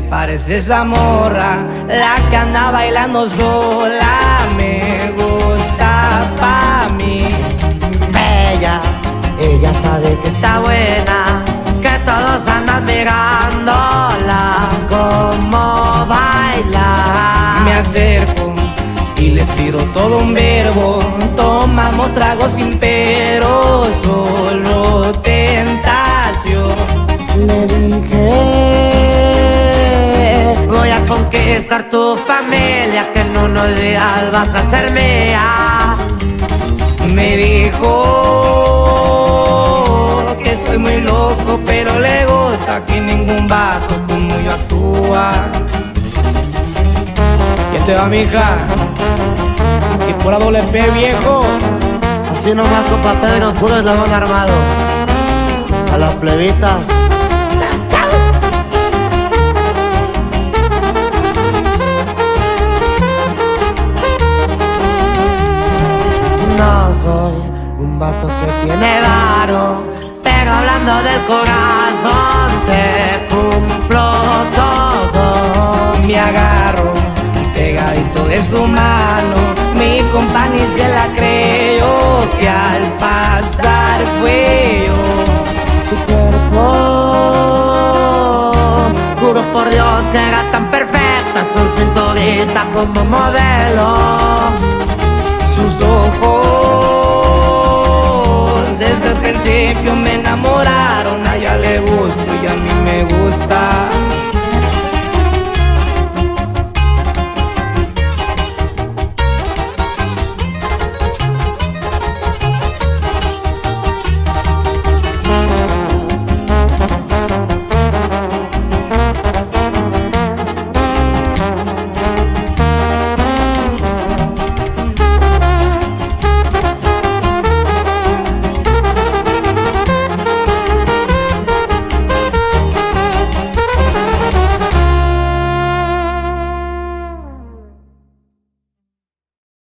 parece esa morra, la que anda bailando sola. Me gusta pa' mí. Bella, ella sabe que está buena, que todos andan mirándola como baila. Me acerco y le tiro todo un verbo. Tomamos tragos sin pero, solo tentación. Le dije, voy a conquistar tu familia, que en unos días vas a ser mía. Me dijo que estoy muy loco, pero le gusta que ningún vato como yo actúa. ¿Quién te va, mija? Y por la doble P, viejo. Así nomás, compa Pedro, puro eslabón armado. A las plebitas. No soy un vato que tiene varo, pero hablando del corazón te cumplo todo. Me agarro pegadito de su mano, mi compa ni se la creyó, que al pasar fue yo. Su cuerpo, juro por Dios que era tan perfecta, su cinturita como modelo.